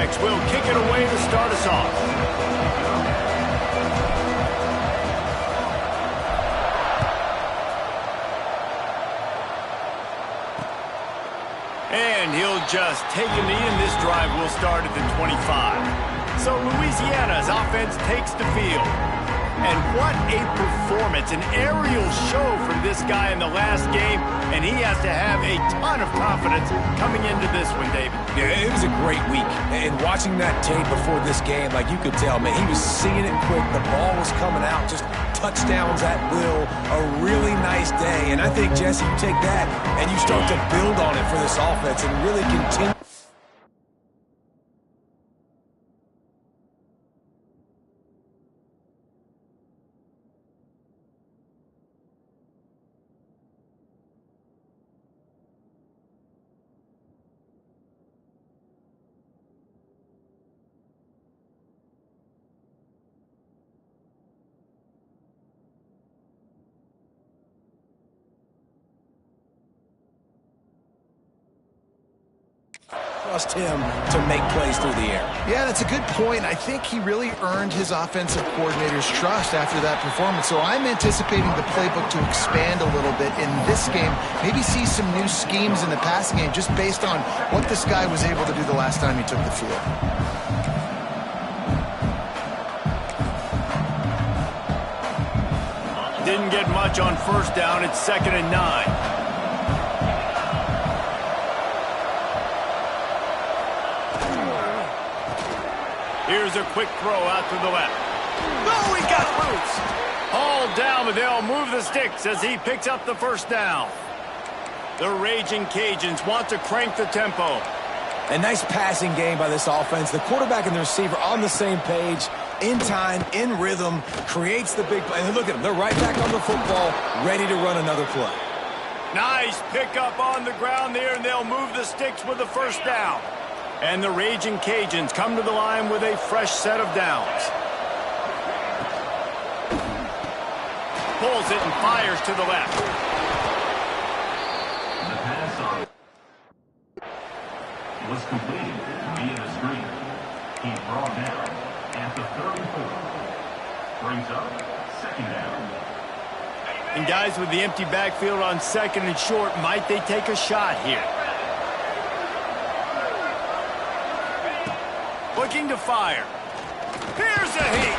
quarterbacks will kick it away to start us off. And he'll just take a knee, and this drive will start at the 25. So Louisiana's offense takes the field. And what a performance, an aerial show from this guy in the last game, and he has to have a ton of confidence coming into this one, David. Yeah, it was a great week, and watching that tape before this game, like you could tell, man, he was seeing it quick, the ball was coming out, just touchdowns at will, a really nice day, and I think, Jesse, you take that and you start to build on it for this offense and really continue. Trust him to make plays through the air. Yeah, that's a good point. I think he really earned his offensive coordinator's trust after that performance. So I'm anticipating the playbook to expand a little bit in this game. Maybe see some new schemes in the passing game just based on what this guy was able to do the last time he took the field. Didn't get much on first down. It's 2nd and 9. Here's a quick throw out to the left. Oh, he got loose. Hauled down, but they'll move the sticks as he picks up the first down. The Raging Cajuns want to crank the tempo. A nice passing game by this offense. The quarterback and the receiver on the same page, in time, in rhythm, creates the big play. And look at them. They're right back on the football, ready to run another play. Nice pickup on the ground there, and they'll move the sticks with the first down. And the Raging Cajuns come to the line with a fresh set of downs. Pulls it and fires to the left. The pass on was completed via the screen. He brought down at the 34. Brings up 2nd down. And guys, with the empty backfield on 2nd and short, might they take a shot here? Looking to fire. Here's a heat.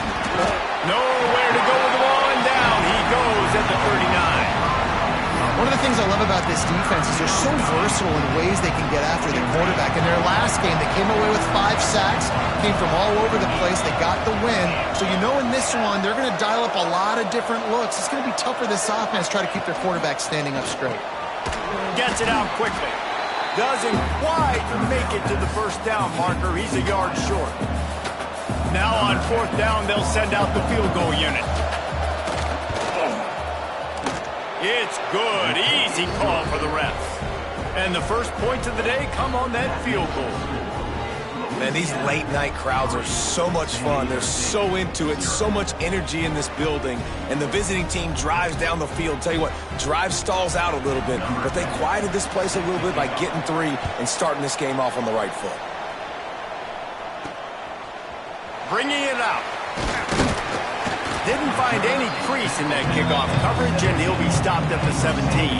Nowhere to go with the ball, and down he goes at the 39. One of the things I love about this defense is they're so versatile in ways they can get after the quarterback. In their last game, they came away with 5 sacks, came from all over the place. They got the win. So you know in this one, they're going to dial up a lot of different looks. It's going to be tough for this offense to try to keep their quarterback standing up straight. Gets it out quickly. Doesn't quite make it to the first down marker. He's a yard short. Now on 4th down, they'll send out the field goal unit. It's good. Easy call for the refs. And the first points of the day come on that field goal. Man, these late-night crowds are so much fun. They're so into it, so much energy in this building. And the visiting team drives down the field. Tell you what, drive stalls out a little bit, but they quieted this place a little bit by getting 3 and starting this game off on the right foot. Bringing it out. Didn't find any crease in that kickoff coverage, and he'll be stopped at the 17.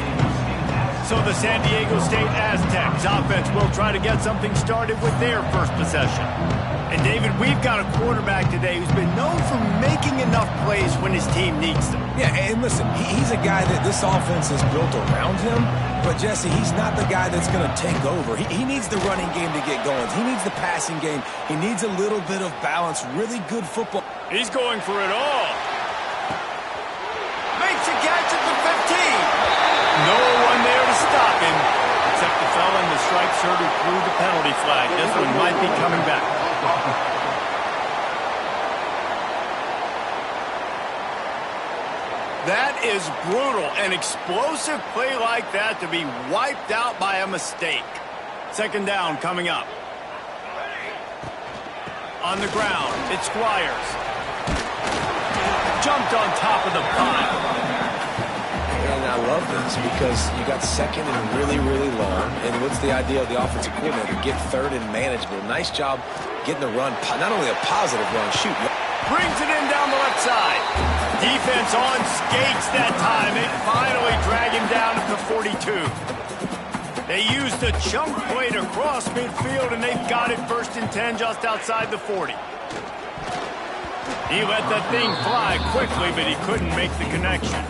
So the San Diego State Aztecs offense will try to get something started with their first possession. And David, we've got a quarterback today who's been known for making enough plays when his team needs them. Yeah, and listen, he's a guy that this offense is built around him. But, Jesse, he's not the guy that's going to take over. He needs the running game to get going. He needs the passing game. He needs a little bit of balance, really good football. He's going for it all. Makes a catch at the 15. No one there to stop him, except the fella in the striped shirt who threw the penalty flag. This one might be coming back. That is brutal. An explosive play like that to be wiped out by a mistake. 2nd down coming up. On the ground, it's Squires. Jumped on top of the pile. And I love this because you got second and really, really long. And what's the idea of the offensive coordinator? Get third and manageable. Nice job getting the run, not only a positive run, shoot. Brings it in down the left side. Defense on skates that time. They finally drag him down at the 42. They used a chunk play to cross midfield, and they've got it 1st and 10 just outside the 40. He let that thing fly quickly, but he couldn't make the connection.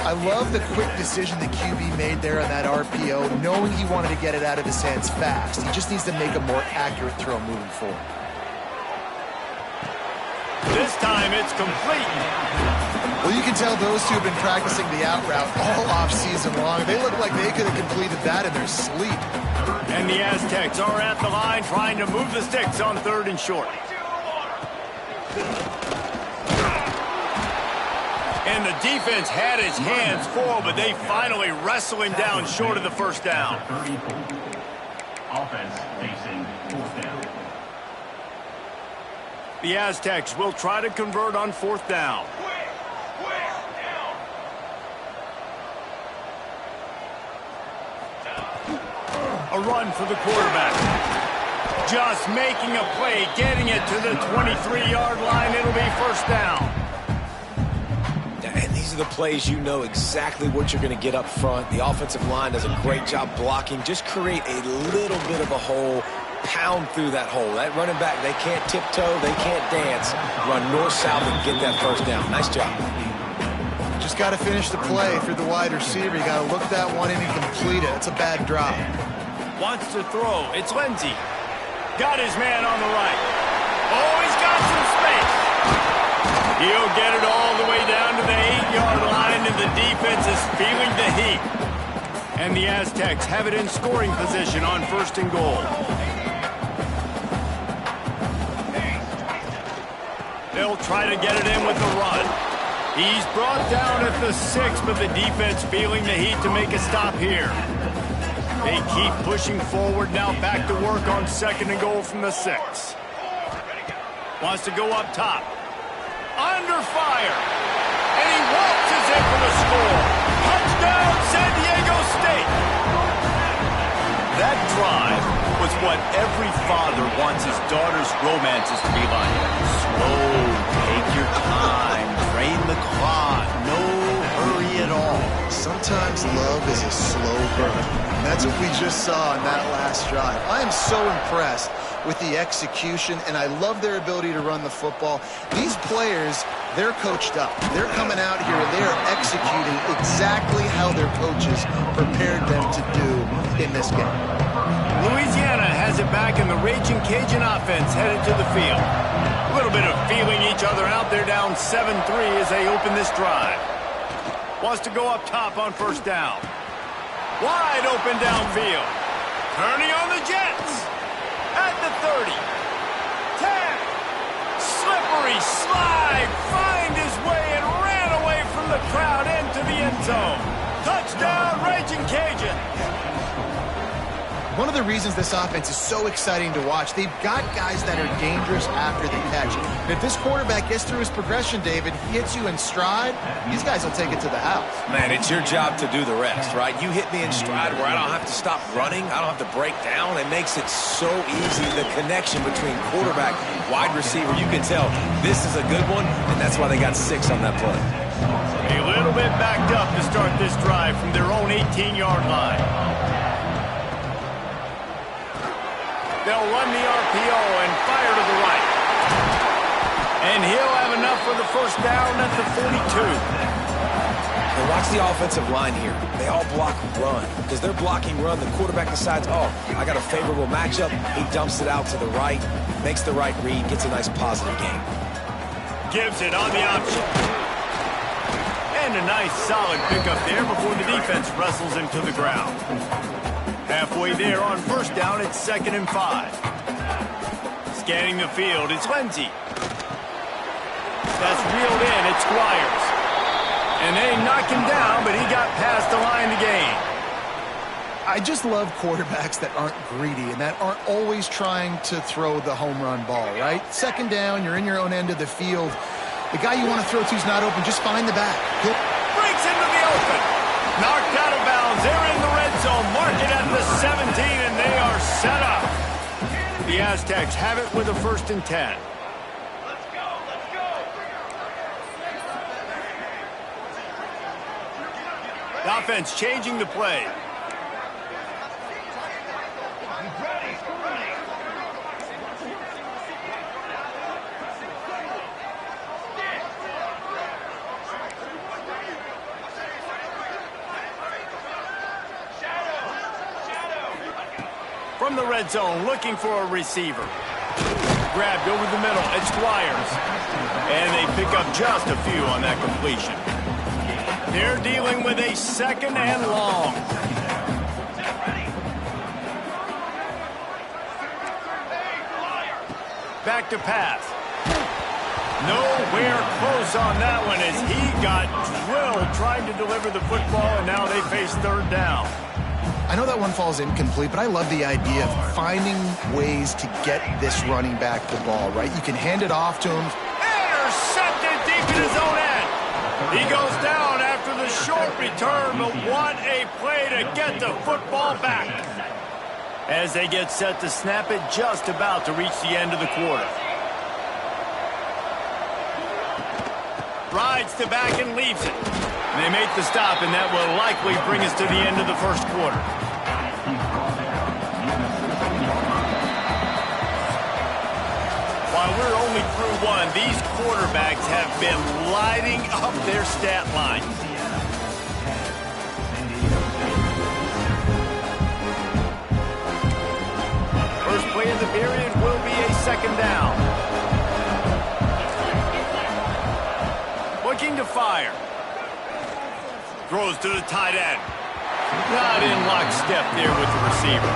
I love the quick decision the QB made there on that RPO, knowing he wanted to get it out of his hands fast. He just needs to make a more accurate throw moving forward. This time it's complete. Well, you can tell those two have been practicing the out route all off-season long. They look like they could have completed that in their sleep. And the Aztecs are at the line trying to move the sticks on 3rd and short. And the defense had his hands full, but they finally wrestle him down short of the 1st down. Offense facing 4th down. The Aztecs will try to convert on 4th down. A run for the quarterback. Just making a play, getting it to the 23-yard line. It'll be 1st down. And these are the plays you know exactly what you're going to get up front. The offensive line does a great job blocking. Just create a little bit of a hole. Pound through that hole. That running back, they can't tiptoe, they can't dance. Run north-south and get that 1st down. Nice job. Just got to finish the play through the wide receiver. You got to look that one in and complete it. It's a bad drop. Wants to throw. It's Lindsey. Got his man on the right. Oh, he's got some space. He'll get it all the way down to the 8-yard line, and the defense is feeling the heat. And the Aztecs have it in scoring position on 1st and goal. They'll try to get it in with the run. He's brought down at the 6, but the defense feeling the heat to make a stop here. They keep pushing forward now, back to work on 2nd and goal from the 6. Wants to go up top. Under fire. And he waltzes in for the score. Touchdown, San Diego State. That drive was what every father wants his daughter's romances to be like. Slow, take your time, drain the clock, no hurry at all. Sometimes love is a slow burn. And that's what we just saw in that last drive. I am so impressed with the execution, and I love their ability to run the football. These players, they're coached up. They're coming out here, and they are executing exactly how their coaches prepared them to do in this game. Louisiana has it back, in the Raging Cajun offense headed to the field. A little bit of feeling each other out. They're down 7-3 as they open this drive. Wants to go up top on 1st down. Wide open downfield. Turning on the Jets. At the 30. 10. Slippery slide. Find his way and ran away from the crowd into the end zone. Touchdown, Raging Cajun. One of the reasons this offense is so exciting to watch, they've got guys that are dangerous after the catch. And if this quarterback gets through his progression, David, he hits you in stride, these guys will take it to the house. Man, it's your job to do the rest, right? You hit me in stride where I don't have to stop running. I don't have to break down. It makes it so easy. The connection between quarterback, wide receiver, you can tell this is a good one, and that's why they got 6 on that play. A little bit backed up to start this drive from their own 18-yard line. They'll run the RPO and fire to the right. And he'll have enough for the 1st down at the 42. And watch the offensive line here. They all block run. Because they're blocking run, the quarterback decides, oh, I got a favorable matchup. He dumps it out to the right, makes the right read, gets a nice positive gain. Gives it on the option. And a nice solid pickup there before the defense wrestles him to the ground. Halfway there on 1st down, it's 2nd and 5. Scanning the field, it's Lindsey. That's reeled in, it's Squires. And they knock him down, but he got past the line to gain. I just love quarterbacks that aren't greedy and that aren't always trying to throw the home run ball, right? 2nd down, you're in your own end of the field. The guy you want to throw to is not open, just find the back. Breaks into the open. The Aztecs have it with a 1st and 10. The offense changing the play. From the red zone, looking for a receiver. Grabbed over the middle. It's Squires. And they pick up just a few on that completion. They're dealing with a 2nd and long. Back to pass. Nowhere close on that one as he got drilled trying to deliver the football, and now they face 3rd down. I know that one falls incomplete, but I love the idea of finding ways to get this running back the ball, right? You can hand it off to him. Intercepted deep in his own end. He goes down after the short return, but what a play to get the football back. As they get set to snap it, just about to reach the end of the quarter. Rides to back and leaves it. They make the stop, and that will likely bring us to the end of the 1st quarter. While we're only through one, these quarterbacks have been lighting up their stat line. First play of the period will be a 2nd down. Looking to fire. Throws to the tight end. Not in lockstep there with the receiver.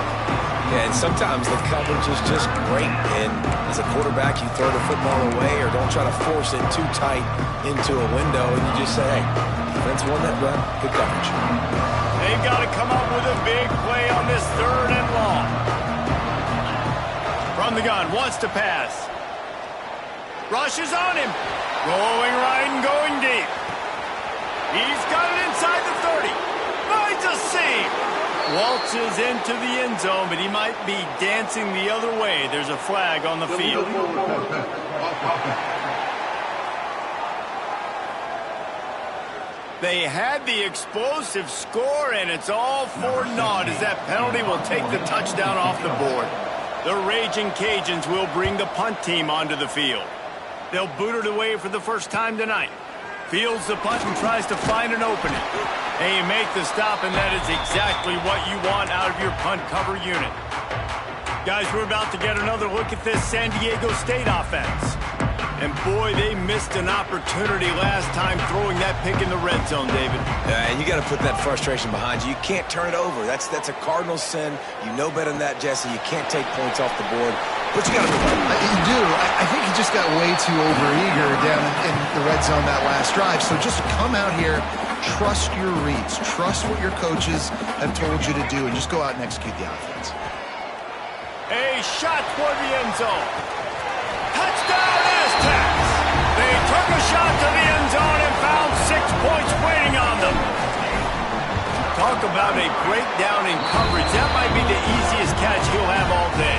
Yeah, and sometimes the coverage is just great. And as a quarterback, you throw the football away or don't try to force it too tight into a window, and you just say, hey, defense won that run. Good coverage. They've got to come up with a big play on this 3rd and long. From the gun, wants to pass. Rushes on him. Going right and going deep. He's got it inside the 30. Finds a seam. Waltzes into the end zone, but he might be dancing the other way. There's a flag on the field. They had the explosive score, and it's all for naught as that penalty will take the touchdown off the board. The Raging Cajuns will bring the punt team onto the field. They'll boot it away for the first time tonight. Fields the punt and tries to find an opening. They make the stop, and that is exactly what you want out of your punt cover unit. Guys, we're about to get another look at this San Diego State offense. And boy, they missed an opportunity last time throwing that pick in the red zone, David. And you got to put that frustration behind you. You can't turn it over. That's a cardinal sin. You know better than that, Jesse. You can't take points off the board. But you got to move on. You do. I think he just got way too overeager down in the red zone that last drive. So just come out here, trust your reads, trust what your coaches have told you to do, and just go out and execute the offense. A shot toward the end zone. Touchdown, Aztecs! They took a shot to the end zone and found 6 points waiting on them. Talk about a breakdown in coverage. That might be the easiest catch he'll have all day.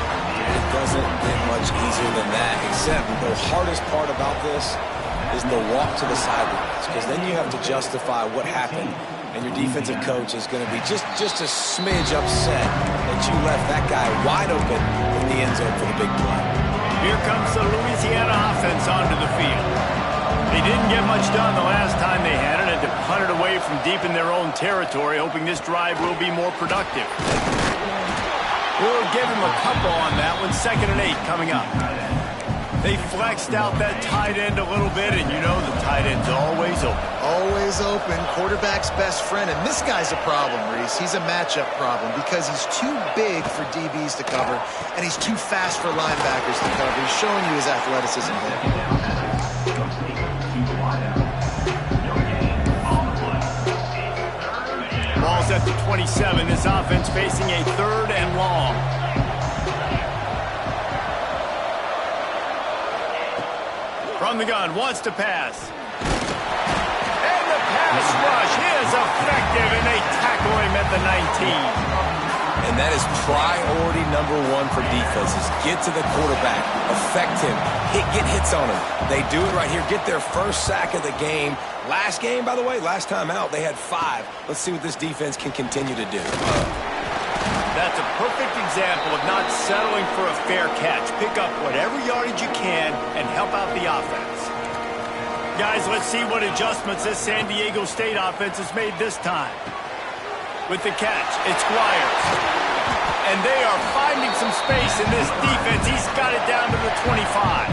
It doesn't get much easier than that, except the hardest part about this is the walk to the sidelines, because then you have to justify what happened, and your defensive coach is going to be just a smidge upset that you left that guy wide open in the end zone for the big play. Here comes the Louisiana offense onto the field. They didn't get much done the last time they had it, and to punt it away from deep in their own territory, hoping this drive will be more productive. We'll give him a couple on that one. 2nd and 8 coming up. They flexed out that tight end a little bit, and you know the tight end's always open. Always open, quarterback's best friend. And this guy's a problem, Reese. He's a matchup problem because he's too big for DBs to cover, and he's too fast for linebackers to cover. He's showing you his athleticism there. Ball's at the 27. This offense facing a 3rd and long. From the gun, wants to pass. And the pass rush is effective, and they tackle him at the 19. And that is priority number one for defenses. Get to the quarterback, affect him, get hits on him. They do it right here. Get their first sack of the game. Last game, by the way, last time out, they had 5. Let's see what this defense can continue to do. That's a perfect example of not settling for a fair catch. Pick up whatever yardage you can and help out the offense. Guys, let's see what adjustments this San Diego State offense has made this time. With the catch, it's Squires. And they are finding some space in this defense. He's got it down to the 25.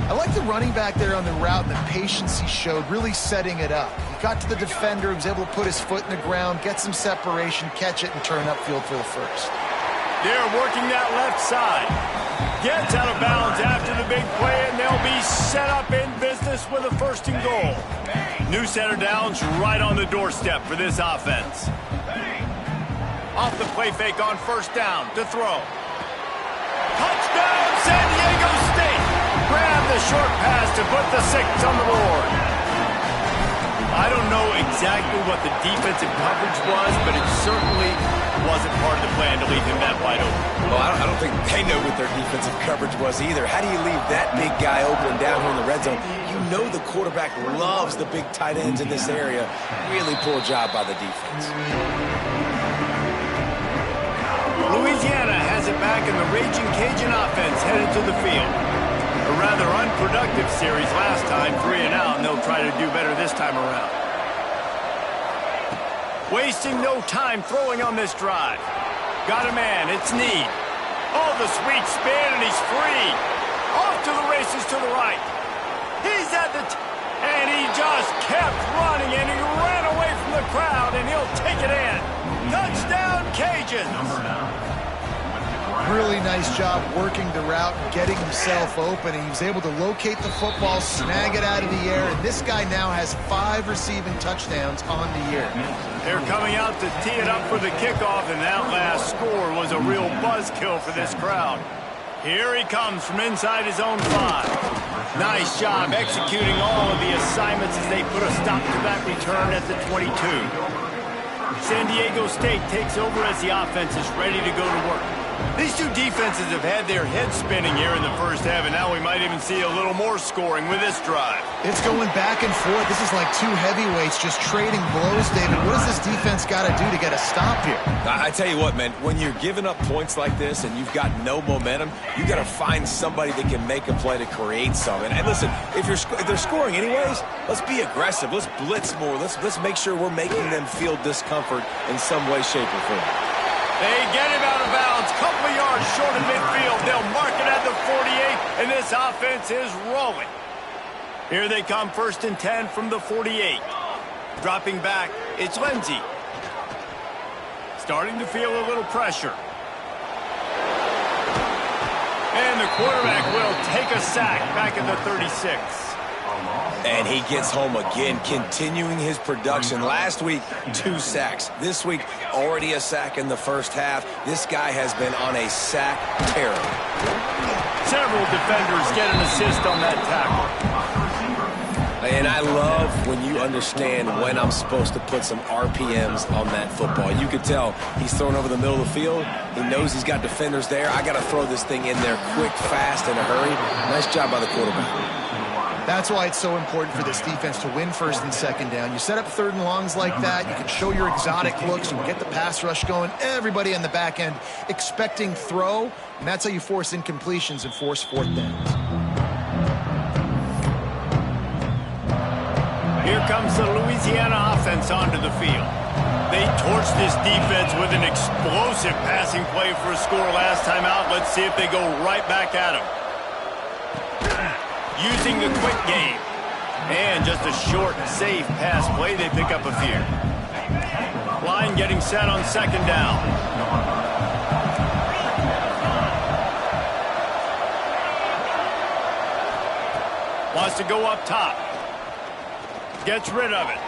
I like the running back there on the route and the patience he showed, really setting it up. He got to the defender, he was able to put his foot in the ground, get some separation, catch it, and turn upfield for the first. They're working that left side. Gets out of bounds after the big play, and they'll be set up in business with a 1st and goal. New center downs right on the doorstep for this offense. Off the play fake on 1st down to throw. Touchdown, San Diego State! Grab the short pass to put the 6 on the board. I don't know exactly what the defensive coverage was, but it certainly wasn't part of the plan to leave him that wide open. Well, I don't think they know what their defensive coverage was either. How do you leave that big guy open down here in the red zone? You know the quarterback loves the big tight ends in this area. Really poor job by the defense. Louisiana has it back, and the Raging Cajun offense headed to the field. A rather unproductive series last time, 3 and out, and they'll try to do better this time around. Wasting no time throwing on this drive. Got a man, it's Need. Oh, the sweet spin, and he's free. Off to the races to the right. He's at the and he just kept running, and he ran away from the crowd, and he'll take it in. Touchdown, Cajuns! Really nice job working the route and getting himself open. And he was able to locate the football, snag it out of the air, and this guy now has 5 receiving touchdowns on the year. They're coming out to tee it up for the kickoff, and that last score was a real buzzkill for this crowd. Here he comes from inside his own 5. Nice job executing all of the assignments as they put a stop to that return at the 22. San Diego State takes over as the offense is ready to go to work. These two defenses have had their heads spinning here in the first half, and now we might even see a little more scoring with this drive. It's going back and forth. This is like 2 heavyweights just trading blows, David. What does this defense got to do to get a stop here? I tell you what, man, when you're giving up points like this and you've got no momentum, you got to find somebody that can make a play to create something. And listen, if they're scoring anyways, let's be aggressive. Let's blitz more. Let's make sure we're making them feel discomfort in some way, shape, or form. They get him out of bounds, couple of yards short of midfield. They'll mark it at the 48, and this offense is rolling. Here they come, 1st and 10 from the 48. Dropping back, it's Lindsey. Starting to feel a little pressure. And the quarterback will take a sack back at the 36. And he gets home again, continuing his production. Last week, 2 sacks. This week, already a sack in the first half. This guy has been on a sack tear. Several defenders get an assist on that tackle. And I love when you understand when I'm supposed to put some RPMs on that football. You could tell he's thrown over the middle of the field. He knows he's got defenders there. I got to throw this thing in there quick, fast, in a hurry. Nice job by the quarterback. That's why it's so important for this defense to win 1st and 2nd down. You set up 3rd and longs like that. You can show your exotic looks and get the pass rush going. Everybody on the back end expecting throw, and that's how you force incompletions and force 4th downs. Here comes the Louisiana offense onto the field. They torched this defense with an explosive passing play for a score last time out. Let's see if they go right back at him. Using the quick game. And just a short, safe pass play. They pick up a few. Line getting set on 2nd down. Wants to go up top. Gets rid of it.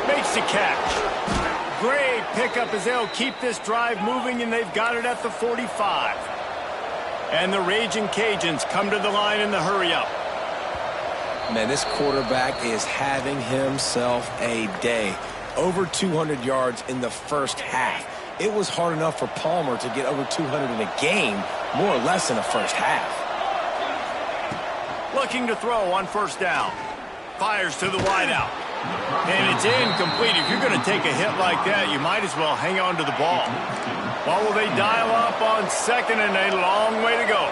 Makes the catch. Great pickup as they'll keep this drive moving, and they've got it at the 45. And the Raging Cajuns come to the line in the hurry-up. Man, this quarterback is having himself a day. Over 200 yards in the first half. it was hard enough for Palmer to get over 200 in a game, more or less in the first half. Looking to throw on first down. Fires to the wideout. And it's incomplete. If you're going to take a hit like that, you might as well hang on to the ball. Well, will they dial up on second and a long way to go?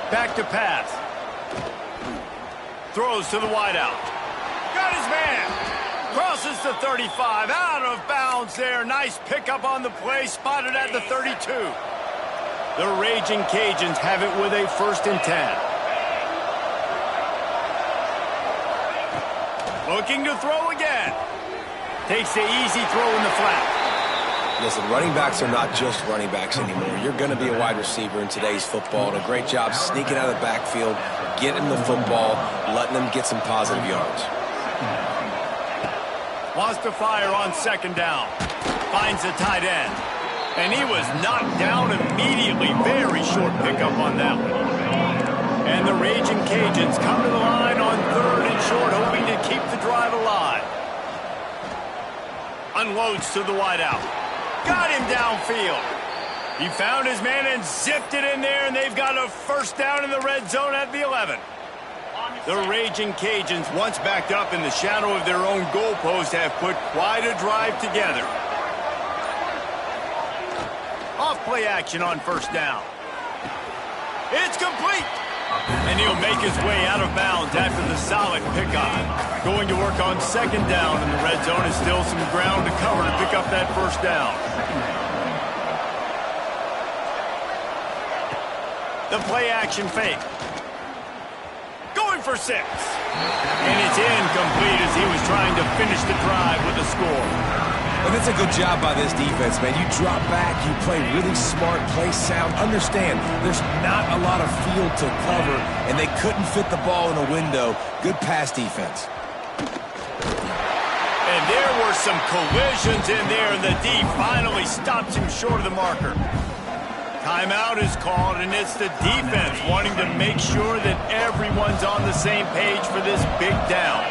Back to pass. Throws to the wideout. Got his man. Crosses the 35. Out of bounds there. Nice pickup on the play. Spotted at the 32. The Raging Cajuns have it with a 1st and 10. Looking to throw again. Takes the easy throw in the flat. Listen, running backs are not just running backs anymore. You're going to be a wide receiver in today's football. And a great job sneaking out of the backfield, getting the football, letting them get some positive yards. Wants to fire on second down. Finds the tight end. And he was knocked down immediately. Very short pickup on that one. And the Raging Cajuns come to the line on 3rd and short, hoping to keep the drive alive. Unloads to the wideout. Got him downfield. He found his man and zipped it in there, and they've got a 1st down in the red zone at the 11. The Raging Cajuns, once backed up in the shadow of their own goalpost, have put quite a drive together. Off play action on 1st down. It's complete. And he'll make his way out of bounds after the solid pickup. Going to work on 2nd down in the red zone is still some ground to cover to pick up that 1st down. The play action fake. Going for 6. And it's incomplete as he was trying to finish the drive with a score. And it's a good job by this defense, man. You drop back, you play really smart, play sound. Understand, there's not a lot of field to cover, and they couldn't fit the ball in a window. Good pass defense. And there were some collisions in there, and the D finally stops him short of the marker. Timeout is called, and it's the defense wanting to make sure that everyone's on the same page for this big down.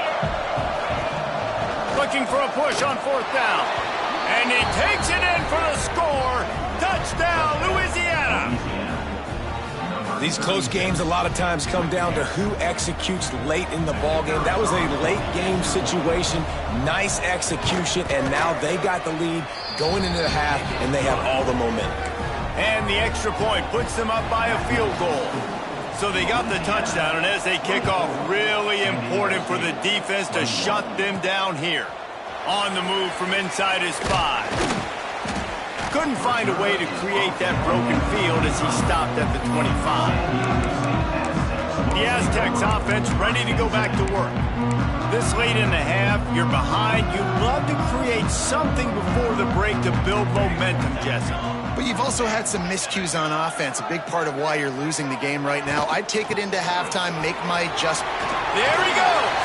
Looking for a push on 4th down. And he takes it in for the score. Touchdown, Louisiana. These close games a lot of times come down to who executes late in the ballgame. That was a late game situation. Nice execution, and now they got the lead going into the half, and they have all the momentum. And the extra point puts them up by a field goal. So they got the touchdown, and as they kick off, really important for the defense to shut them down here. On the move from inside his 5. Couldn't find a way to create that broken field as he stopped at the 25. The Aztecs offense ready to go back to work. This late in the half, you're behind. You'd love to create something before the break to build momentum, Jesse. But you've also had some miscues on offense, a big part of why you're losing the game right now. I'd take it into halftime, make my adjustment. There he goes.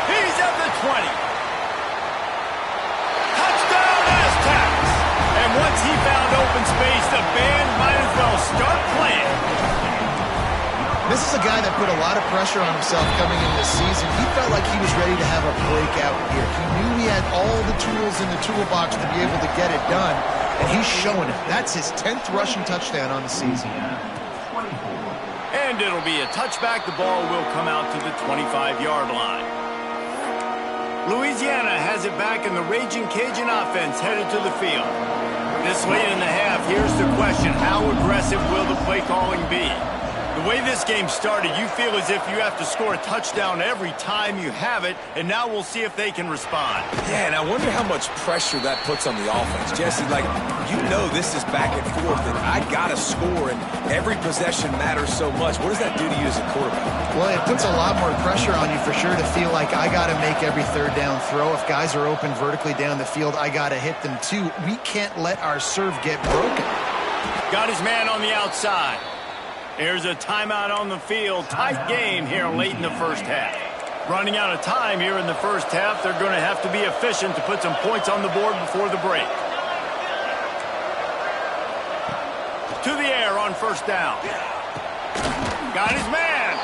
He's at the 20. Touchdown, Aztecs. And once he found open space, the band might as well start playing. This is a guy that put a lot of pressure on himself coming into the season. He felt like he was ready to have a breakout here. He knew he had all the tools in the toolbox to be able to get it done, and he's showing it. That's his 10th rushing touchdown on the season. And it'll be a touchback. The ball will come out to the 25-yard line. Louisiana has it back, and the Raging Cajun offense headed to the field. This late in the half, here's the question. How aggressive will the play calling be? The way this game started, you feel as if you have to score a touchdown every time you have it, and now we'll see if they can respond. Yeah, and I wonder how much pressure that puts on the offense. Jesse, like, you know this is back and forth, and I got to score, and every possession matters so much. What does that do to you as a quarterback? Well, it puts a lot more pressure on you for sure to feel like I got to make every 3rd down throw. If guys are open vertically down the field, I got to hit them too. We can't let our serve get broken. Got his man on the outside. Here's a timeout on the field. Tight game here late in the first half. Running out of time here in the first half. They're going to have to be efficient to put some points on the board before the break. To the air on 1st down. Got his man.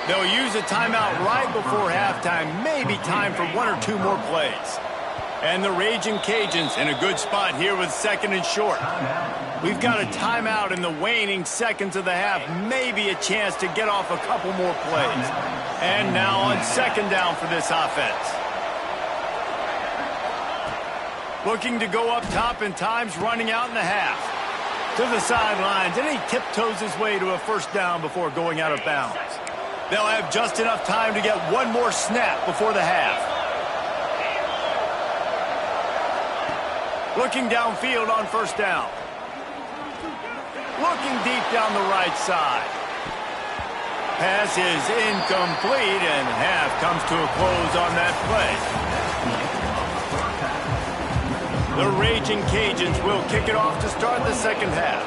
They'll use a timeout right before halftime, maybe time for 1 or 2 more plays. And the Raging Cajuns in a good spot here with 2nd and short. We've got a timeout in the waning seconds of the half, maybe a chance to get off a couple more plays. And now on 2nd down for this offense. Looking to go up top in times, running out in the half. To the sidelines, and he tiptoes his way to a 1st down before going out of bounds. They'll have just enough time to get one more snap before the half. Looking downfield on 1st down. Looking deep down the right side. Pass is incomplete, and half comes to a close on that play. The Raging Cajuns will kick it off to start the 2nd half.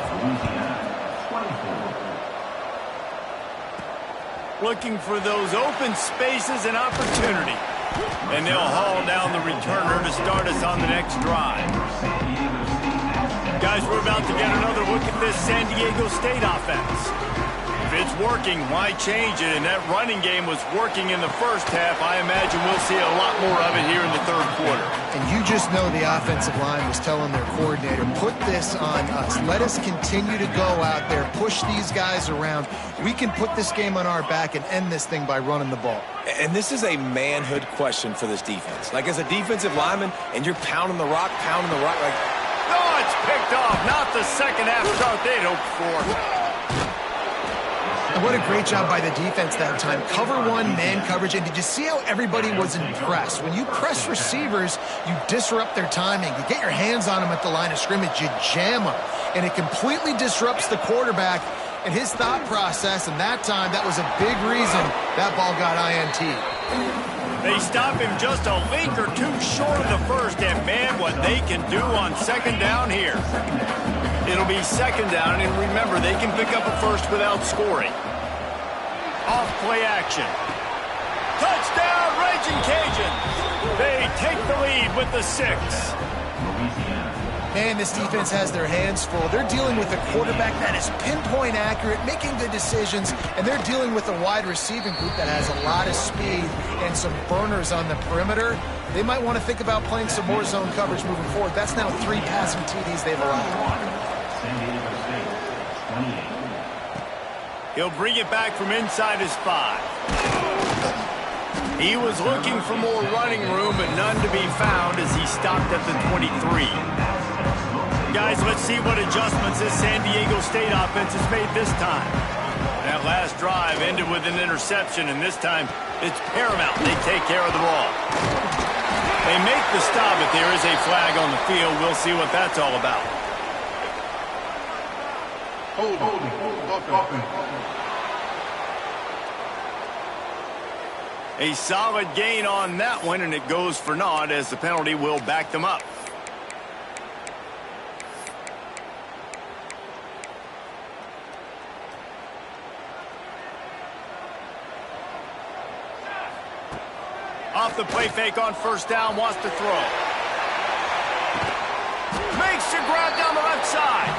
Looking for those open spaces and opportunity. And they'll haul down the returner to start us on the next drive. Guys, we're about to get another look at this San Diego State offense. If it's working, why change it? And that running game was working in the 1st half. I imagine we'll see a lot more of it here in the 3rd quarter. And you just know the offensive line was telling their coordinator, put this on us. Let us continue to go out there, push these guys around. We can put this game on our back and end this thing by running the ball. And this is a manhood question for this defense. Like, as a defensive lineman, and you're pounding the rock, like... Oh, it's picked off. Not the 2nd half start they'd hoped for. And what a great job by the defense that time. Cover 1, man coverage. And did you see how everybody was impressed? When you press receivers, you disrupt their timing. You get your hands on them at the line of scrimmage. You jam them. And it completely disrupts the quarterback and his thought process. And that time, that was a big reason that ball got INT. They stop him just a link or 2 short of the 1st. And, man, what they can do on 2nd down here. It'll be 2nd down, and remember, they can pick up a 1st without scoring. Off play action. Touchdown, Raging Cajuns. They take the lead with the 6. Man, this defense has their hands full. They're dealing with a quarterback that is pinpoint accurate, making good decisions, and they're dealing with a wide receiving group that has a lot of speed and some burners on the perimeter. They might want to think about playing some more zone coverage moving forward. That's now 3 passing TDs they've allowed. He'll bring it back from inside his 5. He was looking for more running room, but none to be found as he stopped at the 23. Guys, let's see what adjustments this San Diego State offense has made this time. That last drive ended with an interception, and this time it's paramount they take care of the ball. They make the stop, but there is a flag on the field. We'll see what that's all about. A solid gain on that one, and it goes for naught as the penalty will back them up. Off the play fake on 1st down, wants to throw. Makes the grab down the left side.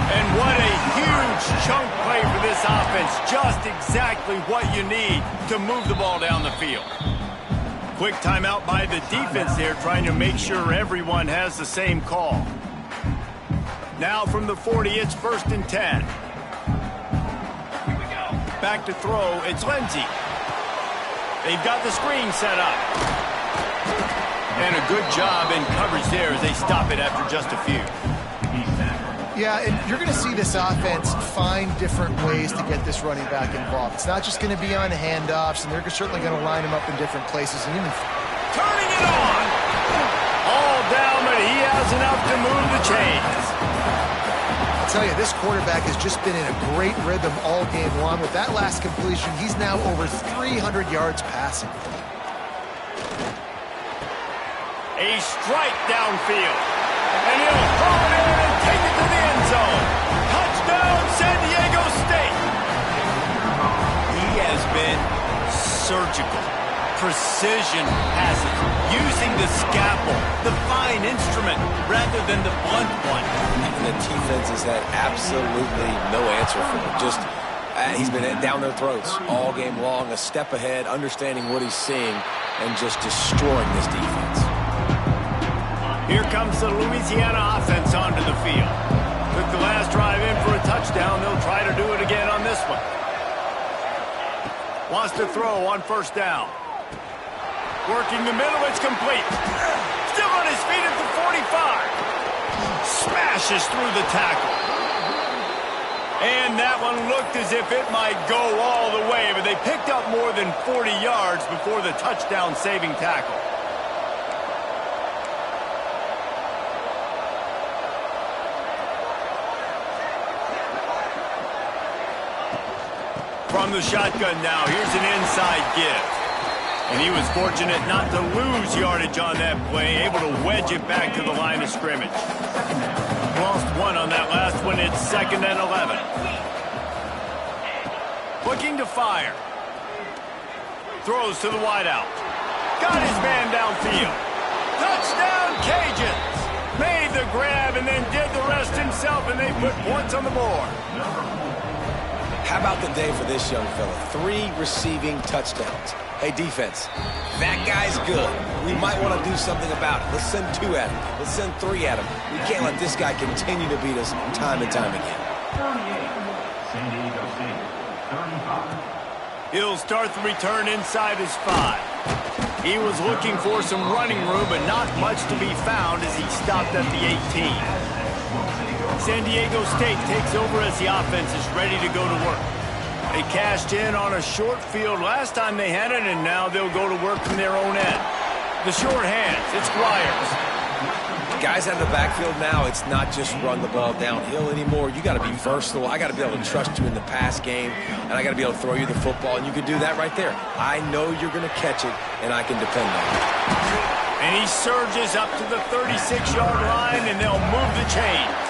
And what a huge chunk play for this offense. Just exactly what you need to move the ball down the field. Quick timeout by the defense there, trying to make sure everyone has the same call. Now from the 40, it's 1st and 10. Back to throw, it's Lindsey. They've got the screen set up. And a good job in coverage there as they stop it after just a few. Yeah, and you're going to see this offense find different ways to get this running back involved. It's not just going to be on handoffs, and they're certainly going to line him up in different places. And even turning it on! All down, but he has enough to move the chains. I'll tell you, this quarterback has just been in a great rhythm all game long. With that last completion, he's now over 300 yards passing. A strike downfield. And he'll throw it in and take it to the end zone. Touchdown, San Diego State. He has been surgical. Precision passes, using the scalpel, the fine instrument, rather than the blunt one. And the defense has had absolutely no answer for him. Just He's been down their throats all game long, a step ahead, understanding what he's seeing, and just destroying this defense. Here comes the Louisiana offense onto the field. Took the last drive in for a touchdown. They'll try to do it again on this one. Wants to throw on first down. Working the middle, it's complete. Still on his feet at the 45. Smashes through the tackle. And that one looked as if it might go all the way, but they picked up more than 40 yards before the touchdown-saving tackle. From the shotgun now, here's an inside give. And he was fortunate not to lose yardage on that play, able to wedge it back to the line of scrimmage. Lost one on that last one. It's 2nd and 11. Looking to fire. Throws to the wideout. Got his man downfield. Touchdown, Cajuns! Made the grab and then did the rest himself, and they put points on the board. How about the day for this young fella? 3 receiving touchdowns. Hey, defense, that guy's good. We might want to do something about it. Let's send 2 at him. Let's send 3 at him. We can't let this guy continue to beat us time and time again. 38, San Diego State, 35. He'll start the return inside his 5. He was looking for some running room, but not much to be found as he stopped at the 18. San Diego State takes over as the offense is ready to go to work. They cashed in on a short field last time they had it, and now they'll go to work from their own end. The short hands, it's Squires. Guys out of the backfield now, it's not just run the ball downhill anymore. You got to be versatile. I got to be able to trust you in the pass game, and I got to be able to throw you the football, and you can do that right there. I know you're going to catch it, and I can depend on it. And he surges up to the 36-yard line, and they'll move the chains.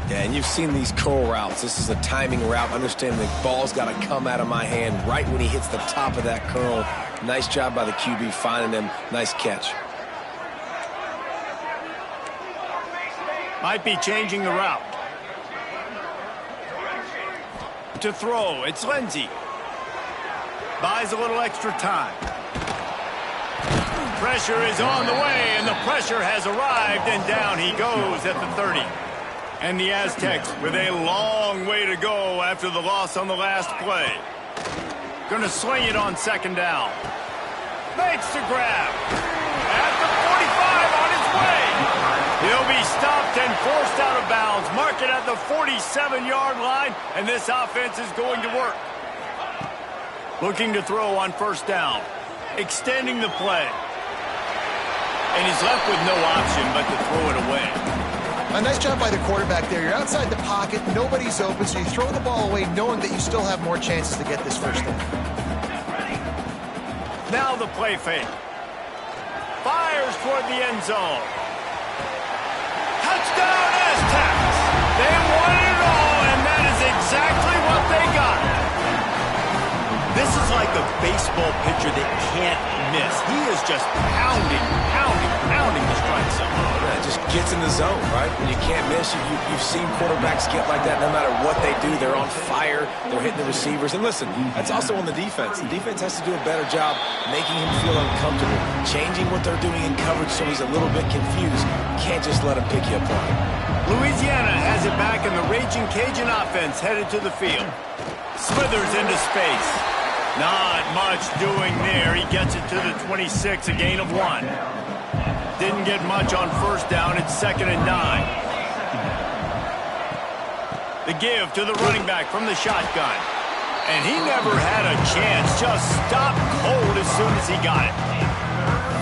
Yeah, and you've seen these curl routes. This is a timing route. Understand the ball's got to come out of my hand right when he hits the top of that curl. Nice job by the QB finding him. Nice catch. Might be changing the route. To throw, it's Lindsey. Buys a little extra time. Pressure is on the way, and the pressure has arrived, and down he goes at the 30. And the Aztecs with a long way to go after the loss on the last play. Gonna sling it on 2nd down. Makes the grab. At the 45 on his way. He'll be stopped and forced out of bounds. Mark it at the 47-yard line, and this offense is going to work. Looking to throw on 1st down. Extending the play. And he's left with no option but to throw it away. A nice job by the quarterback there. You're outside the pocket, nobody's open, so you throw the ball away knowing that you still have more chances to get this 1st down. Now the play fake. Fires toward the end zone. Touchdown Aztecs! They won it all, and that is exactly what they got. This is like a baseball pitcher that can't miss. He is just pounding the strike zone. Yeah, it just gets in the zone, right? When you can't miss, you've seen quarterbacks get like that no matter what they do. They're on fire. They're hitting the receivers. And listen, that's also on the defense. The defense has to do a better job making him feel uncomfortable, changing what they're doing in coverage so he's a little bit confused. Can't just let him pick you apart. Louisiana has it back, and the Raging Cajun offense headed to the field. Slithers into space. Not much doing there. He gets it to the 26, a gain of 1. Didn't get much on 1st down. It's 2nd and 9. The give to the running back from the shotgun. And he never had a chance. Just stopped cold as soon as he got it.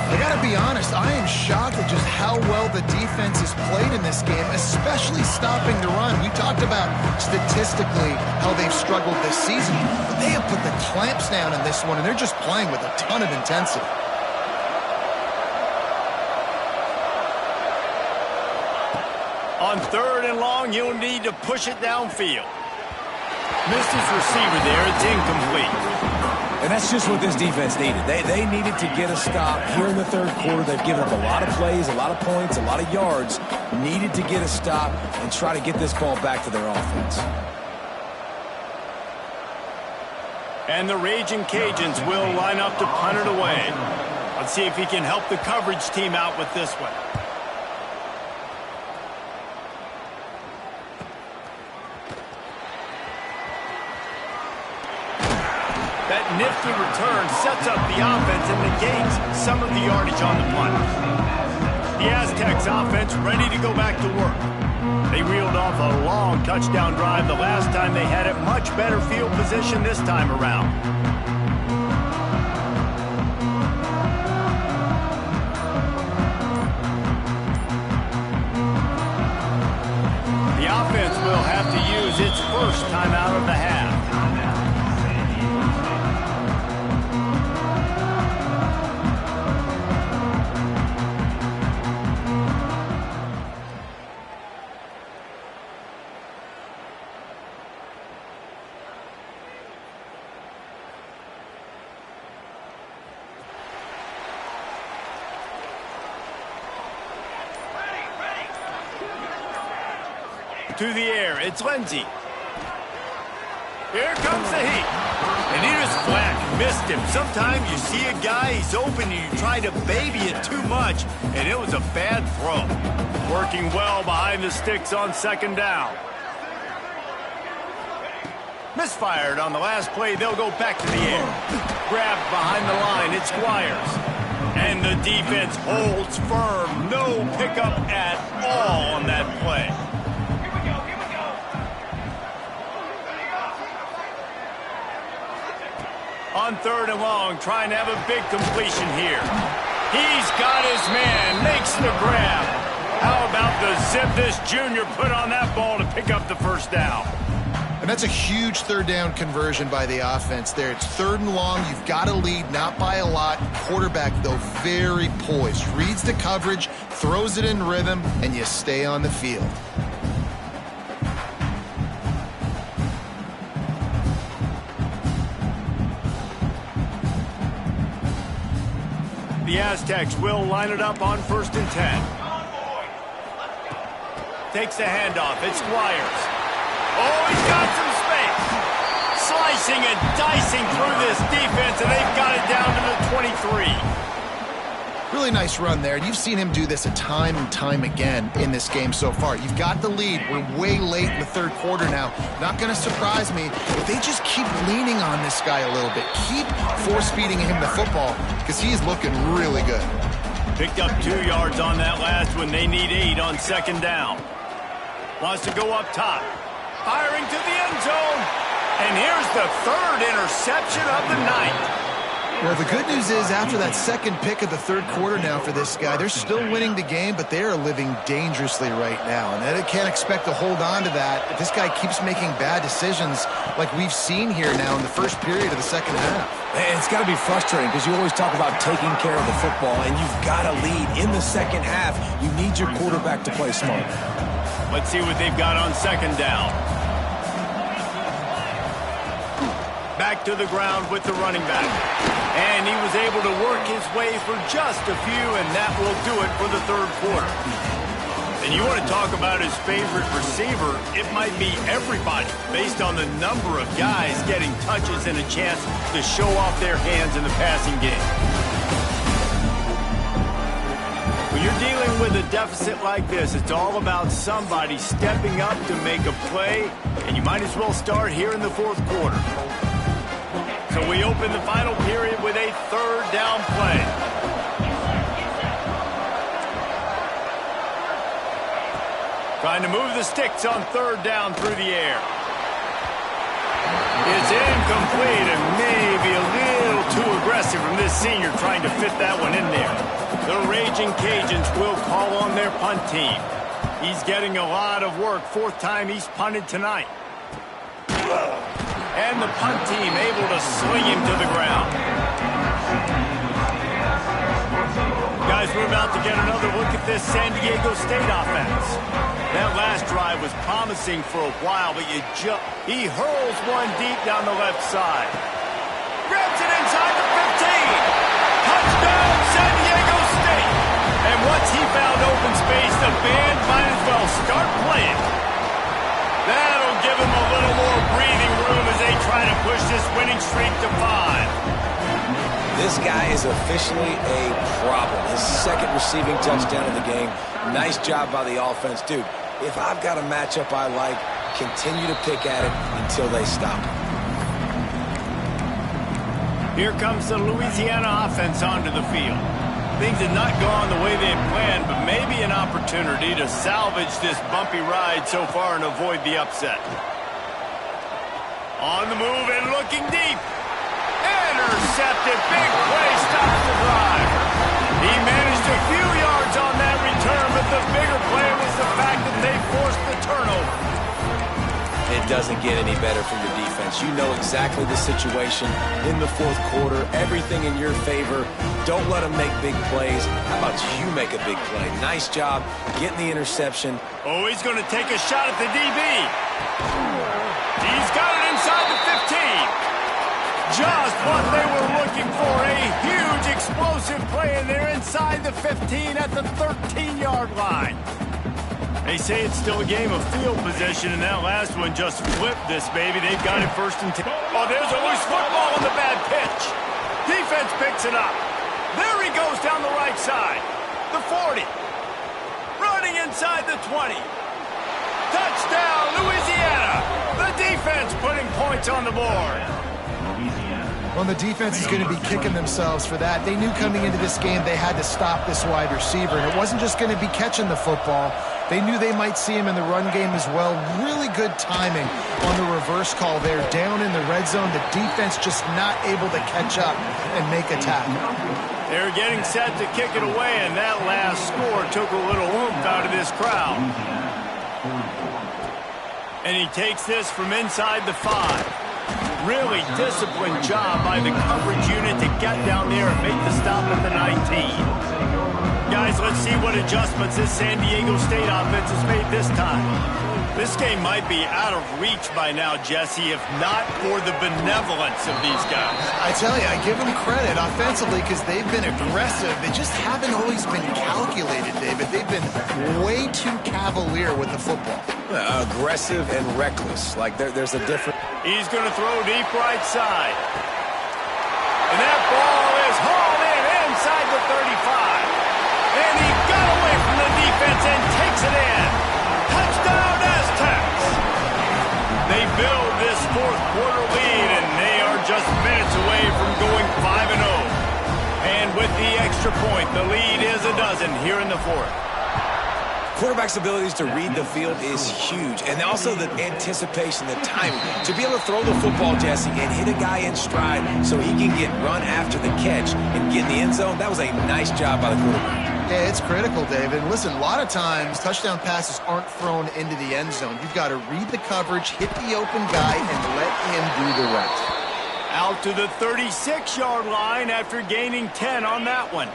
I gotta be honest, I am shocked at just how well the defense has played in this game, especially stopping the run. We talked about statistically how they've struggled this season, but they have put the clamps down in this one, and they're just playing with a ton of intensity. On 3rd and long, you'll need to push it downfield. Missed his receiver there. It's incomplete. And that's just what this defense needed. They needed to get a stop here in the 3rd quarter. They've given up a lot of plays, a lot of points, a lot of yards. Needed to get a stop and try to get this ball back to their offense. And the Raging Cajuns will line up to punt it away. Let's see if he can help the coverage team out with this one. That nifty return sets up the offense and negates some of the yardage on the punt. The Aztecs offense ready to go back to work. They reeled off a long touchdown drive the last time they had it. Much better field position this time around. The offense will have to use its first timeout of the half. To the air, it's Lindsey. Here comes the heat. And he just flat missed him. Sometimes you see a guy, he's open, and you try to baby it too much, and it was a bad throw. Working well behind the sticks on second down. Misfired on the last play, they'll go back to the air. Grabbed behind the line, it's Squires. And the defense holds firm. No pickup at all on that play. On third and long, trying to have a big completion here. He's got his man, makes the grab. How about the zip this junior put on that ball to pick up the first down? And that's a huge third down conversion by the offense there. It's third and long. You've got to lead, not by a lot. Quarterback, though, very poised. Reads the coverage, throws it in rhythm, and you stay on the field. The Aztecs will line it up on 1st and 10. Takes the handoff. It's Squires. Oh, he's got some space. Slicing and dicing through this defense, and they've got it down to the 23. Really nice run there. You've seen him do this a time and time again in this game so far. You've got the lead. We're way late in the third quarter now. Not going to surprise me if they just keep leaning on this guy a little bit. Keep force-feeding him the football because he's looking really good. Picked up 2 yards on that last one. They need 8 on second down. Wants to go up top. Firing to the end zone. And here's the 3rd interception of the night. Well, the good news is after that second pick of the third quarter now for this guy, they're still winning the game, but they are living dangerously right now. And they can't expect to hold on to that if this guy keeps making bad decisions like we've seen here now in the first period of the second half. And it's got to be frustrating because you always talk about taking care of the football, and you've got to lead in the second half. You need your quarterback to play smart. Let's see what they've got on second down. Back to the ground with the running back. And he was able to work his way for just a few, and that will do it for the third quarter. And you want to talk about his favorite receiver, it might be everybody, based on the number of guys getting touches and a chance to show off their hands in the passing game. When you're dealing with a deficit like this, it's all about somebody stepping up to make a play, and you might as well start here in the fourth quarter. So we open the final period with a third down play. Trying to move the sticks on third down through the air. It's incomplete and maybe a little too aggressive from this senior trying to fit that one in there. The Raging Cajuns will call on their punt team. He's getting a lot of work. 4th time he's punted tonight. And the punt team able to sling him to the ground. Guys, we're about to get another look at this San Diego State offense. That last drive was promising for a while, but he hurls one deep down the left side. Grabs it inside the 15. Touchdown, San Diego State. And once he found open space, the band might as well start playing. That'll give him a little more breathing room as they try to push this winning streak to 5. This guy is officially a problem. His second receiving touchdown of the game. Nice job by the offense. Dude, if I've got a matchup I like, continue to pick at it until they stop it. Here comes the Louisiana offense onto the field. Things had not gone the way they had planned, but maybe an opportunity to salvage this bumpy ride so far and avoid the upset. On the move and looking deep. Intercepted. Big play stops the drive. He managed a few yards on that return, but the bigger play was the fact that they forced the turnover. It doesn't get any better for your defense. You know exactly the situation in the fourth quarter. Everything in your favor. Don't let them make big plays. How about you make a big play? Nice job getting the interception. Oh, he's going to take a shot at the DB. He's got it inside the 15. Just what they were looking for. A huge explosive play, and they're inside the 15 at the 13-yard line. They say it's still a game of field position, and that last one just flipped this baby. They've got it 1st and 10. Oh, there's a loose football on the bad pitch. Defense picks it up. There he goes down the right side. The 40. Running inside the 20. Touchdown, Louisiana. The defense putting points on the board. Well, the defense is going to be kicking themselves for that. They knew coming into this game they had to stop this wide receiver, and it wasn't just going to be catching the football. They knew they might see him in the run game as well. Really good timing on the reverse call there. Down in the red zone, the defense just not able to catch up and make a tackle. They're getting set to kick it away, and that last score took a little oomph out of this crowd. And he takes this from inside the 5. Really disciplined job by the coverage unit to get down there and make the stop at the 19. Guys, let's see what adjustments this San Diego State offense has made this time. This game might be out of reach by now, Jesse, if not for the benevolence of these guys. I tell you, I give them credit offensively because they've been aggressive. They just haven't always been calculated, David. They've been way too cavalier with the football. Aggressive and reckless. Like there's a difference. He's going to throw deep right side. And that ball is hauled in inside the 35. And he got away from the defense and takes it in. Touchdown, Aztecs. They build this fourth quarter lead, and they are just minutes away from going 5-0. And with the extra point, the lead is a dozen here in the fourth. Quarterback's abilities to read the field is huge, and also the anticipation, the timing. To be able to throw the football, Jesse, and hit a guy in stride so he can get run after the catch and get in the end zone, that was a nice job by the quarterback. Yeah, it's critical, David. Listen, a lot of times touchdown passes aren't thrown into the end zone. You've got to read the coverage, hit the open guy, and let him do the rest. Out to the 36-yard line after gaining 10 on that one.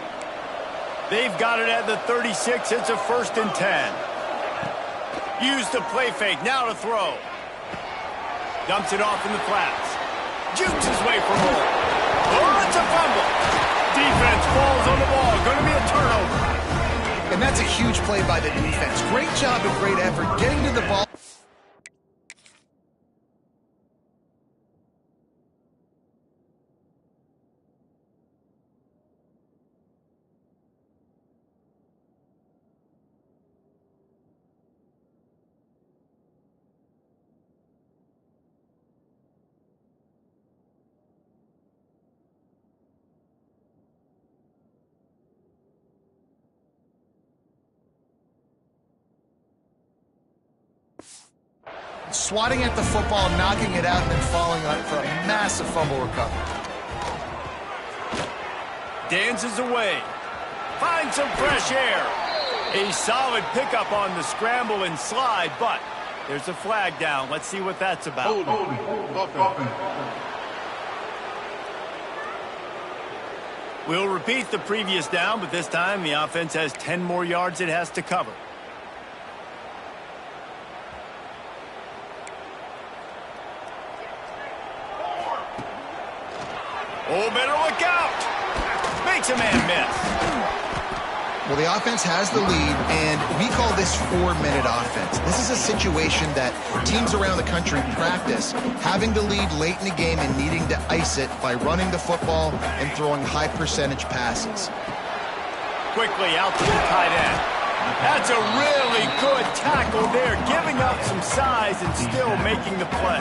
They've got it at the 36. It's a 1st and 10. Use the play fake. Now to throw. Dumps it off in the flats. Jukes his way for more. Oh, it's a fumble. Defense falls on the ball. Going to be a turnover. And that's a huge play by the defense. Great job and great effort getting to the ball. Swatting at the football, knocking it out, and then falling on it for a massive fumble recovery. Dances away. Finds some fresh air. A solid pickup on the scramble and slide, but there's a flag down. Let's see what that's about. We'll repeat the previous down, but this time the offense has 10 more yards it has to cover. Oh, better look out. Makes a man miss. Well, the offense has the lead, and we call this 4-minute offense. This is a situation that teams around the country practice, having the lead late in the game and needing to ice it by running the football and throwing high-percentage passes. Quickly out to the tight end. That's a really good tackle there, giving up some size and still making the play.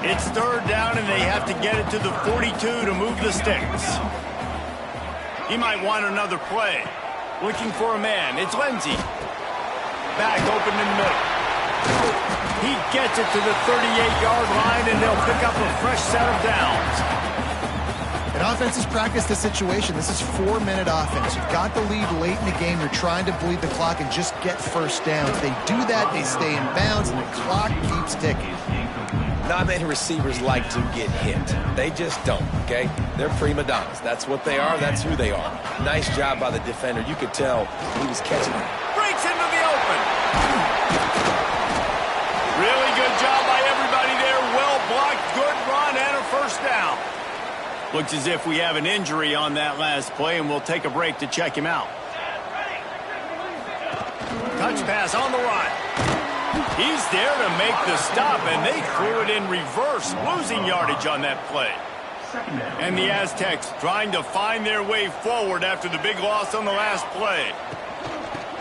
It's third down, and they have to get it to the 42 to move the sticks. He might want another play. Looking for a man. It's Lindsey. Back open in the middle. He gets it to the 38-yard line, and they'll pick up a fresh set of downs. And offenses practice the situation. This is 4-minute offense. You've got the lead late in the game. You're trying to bleed the clock and just get first down. If they do that, they stay in bounds, and the clock keeps ticking. Not many receivers like to get hit. They just don't, okay? They're prima donnas. That's what they are. That's who they are. Nice job by the defender. You could tell he was catching it. Breaks into the open. Really good job by everybody there. Well blocked, good run, and a first down. Looks as if we have an injury on that last play, and we'll take a break to check him out. Touch pass on the run. He's there to make the stop, and they threw it in reverse, losing yardage on that play. And the Aztecs trying to find their way forward after the big loss on the last play.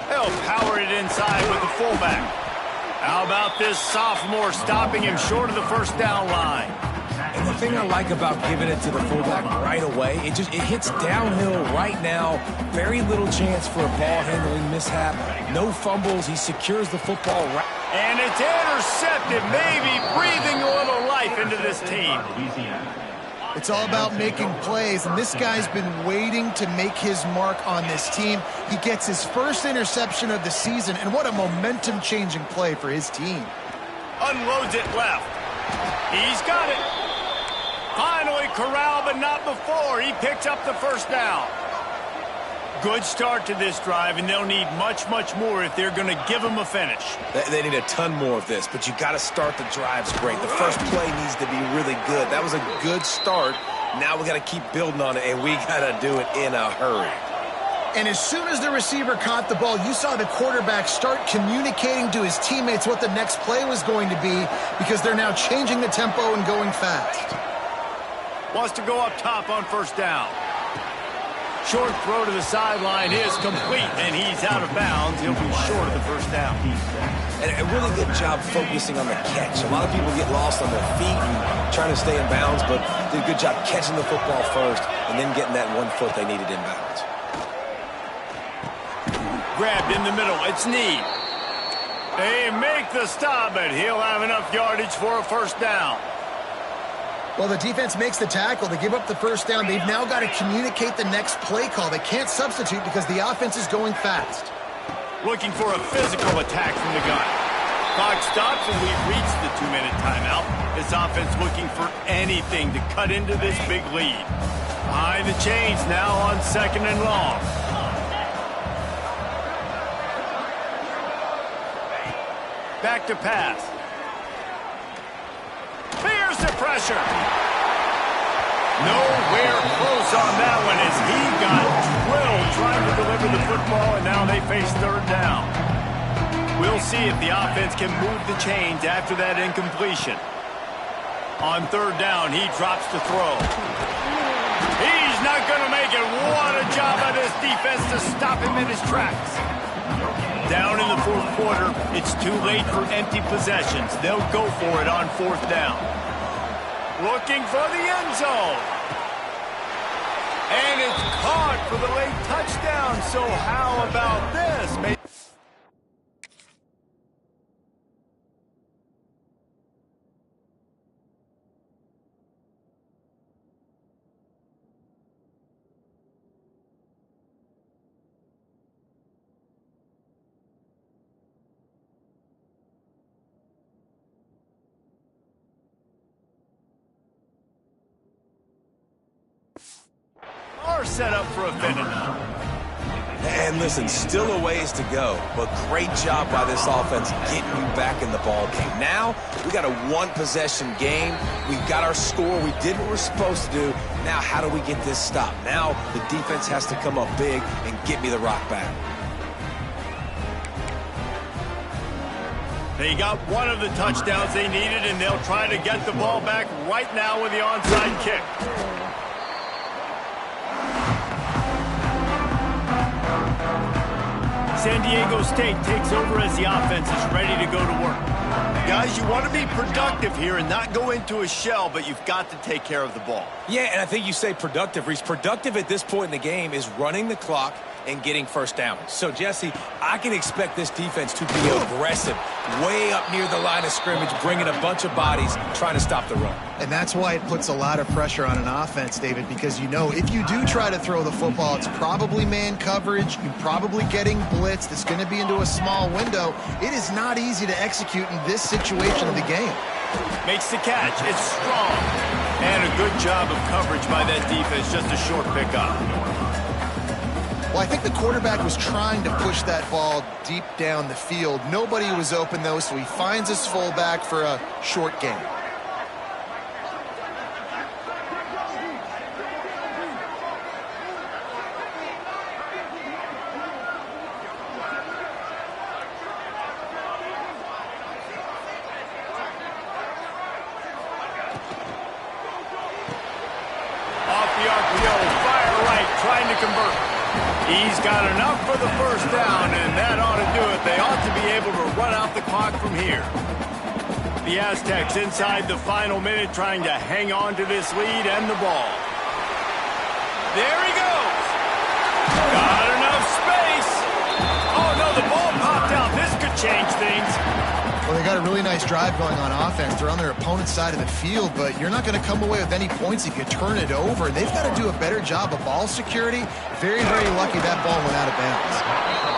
They'll power it inside with the fullback. How about this sophomore stopping him short of the first down line? And the thing I like about giving it to the fullback right away, it hits downhill right now. Very little chance for a ball handling mishap. No fumbles. He secures the football right. And it's intercepted, maybe breathing a little life into this team. It's all about making plays, and this guy's been waiting to make his mark on this team. He gets his first interception of the season, and what a momentum-changing play for his team. Unloads it left. He's got it. Finally corralled, but not before. He picks up the first down. Good start to this drive, and they'll need much, much more if they're going to give them a finish. They need a ton more of this, but you got to start the drives great. The first play needs to be really good. That was a good start. Now we got to keep building on it, and we got to do it in a hurry. And as soon as the receiver caught the ball, you saw the quarterback start communicating to his teammates what the next play was going to be, because they're now changing the tempo and going fast. Wants to go up top on first down. Short throw to the sideline is complete, and he's out of bounds. He'll be short of the first down. And a really good job focusing on the catch. A lot of people get lost on their feet and trying to stay in bounds, but did a good job catching the football first and then getting that 1 foot they needed in bounds. Grabbed in the middle. It's Need. They make the stop, but he'll have enough yardage for a first down. Well, the defense makes the tackle. They give up the first down. They've now got to communicate the next play call. They can't substitute because the offense is going fast. Looking for a physical attack from the gun. Clock stops, and we've reached the 2-minute timeout. This offense looking for anything to cut into this big lead. Behind the chains now on second and long. Back to pass. Fears the pressure. Nowhere close on that one as he got drilled trying to deliver the football, and now they face third down. We'll see if the offense can move the chains after that incompletion. On third down, he drops to throw. He's not going to make it. What a job by this defense to stop him in his tracks. Down in the fourth quarter, it's too late for empty possessions. They'll go for it on fourth down. Looking for the end zone. And it's caught for the late touchdown. So how about this? Set up for a finish. And listen, still a ways to go, but great job by this offense getting you back in the ball game. Now, we got a one-possession game. We've got our score. We did what we're supposed to do. Now, how do we get this stopped? Now, the defense has to come up big and get me the rock back. They got one of the touchdowns they needed, and they'll try to get the ball back right now with the onside kick. San Diego State takes over as the offense is ready to go to work. Guys, you want to be productive here and not go into a shell, but you've got to take care of the ball. Yeah, and I think you say productive, Reese. Productive at this point in the game is running the clock and getting first down. So, Jesse, I can expect this defense to be aggressive, way up near the line of scrimmage, bringing a bunch of bodies, trying to stop the run. And that's why it puts a lot of pressure on an offense, David, because you know if you do try to throw the football, it's probably man coverage, you're probably getting blitzed, it's going to be into a small window. It is not easy to execute in this situation of the game. Makes the catch. It's strong. And a good job of coverage by that defense, just a short pickup. Well, I think the quarterback was trying to push that ball deep down the field. Nobody was open, though, so he finds his fullback for a short gain. Off the RPO, fire right, trying to convert. He's got enough for the first down, and that ought to do it. They ought to be able to run out the clock from here. The Aztecs inside the final minute trying to hang on to this lead and the ball. There he goes. Got enough space. Oh, no, the ball popped out. This could change things. Well, they got a really nice drive going on offense. They're on their opponent's side of the field, but you're not going to come away with any points if you turn it over. They've got to do a better job of ball security. Very, very lucky that ball went out of bounds.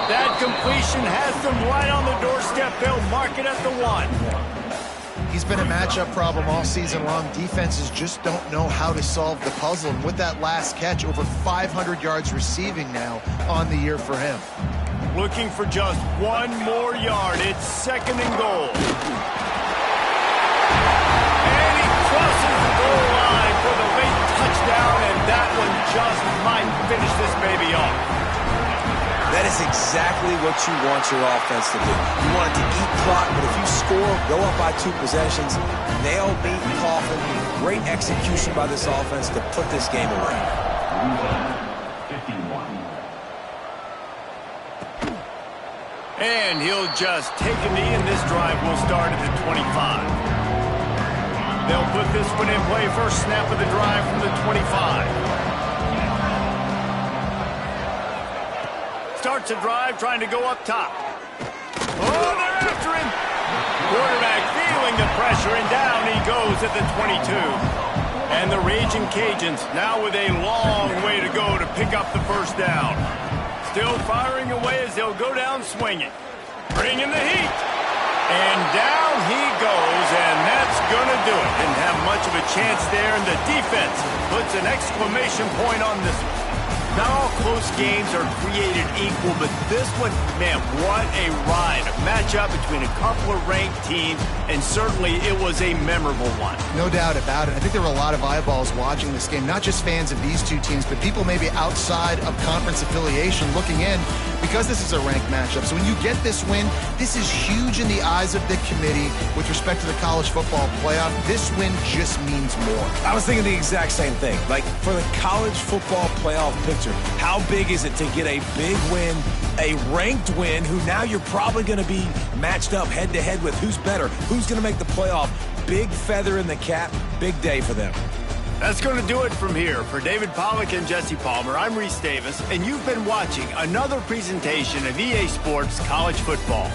That completion has them right on the doorstep. They'll mark it at the 1. He's been a matchup problem all season long. Defenses just don't know how to solve the puzzle. And with that last catch, over 500 yards receiving now on the year for him. Looking for just one more yard. It's 2nd and goal. And he crosses the goal line for the late touchdown, and that one just might finish this baby off. That is exactly what you want your offense to do. You want it to eat clock, but if you score, go up by 2 possessions, nail, beat, coffin. Great execution by this offense to put this game away. 51. And he'll just take a knee, and this drive will start at the 25. They'll put this one in play. First snap of the drive from the 25. Starts a drive, trying to go up top. Oh, they're after him. Quarterback feeling the pressure, and down he goes at the 22. And the Raging Cajuns now with a long way to go to pick up the first down. Still firing away as they'll go down swinging. Bringing the heat. And down he goes, and that's going to do it. Didn't have much of a chance there, and the defense puts an exclamation point on this one. Not all close games are created equal, but this one, man, what a ride. A matchup between a couple of ranked teams, and certainly it was a memorable one. No doubt about it. I think there were a lot of eyeballs watching this game, not just fans of these two teams, but people maybe outside of conference affiliation looking in because this is a ranked matchup. So when you get this win, this is huge in the eyes of the committee with respect to the college football playoff. This win just means more. I was thinking the exact same thing. Like, for the college football playoff picture, how big is it to get a big win, a ranked win, who now you're probably going to be matched up head-to-head with who's better, who's going to make the playoff. Big feather in the cap, big day for them. That's going to do it from here. For David Pollack and Jesse Palmer, I'm Reese Davis, and you've been watching another presentation of EA Sports College Football.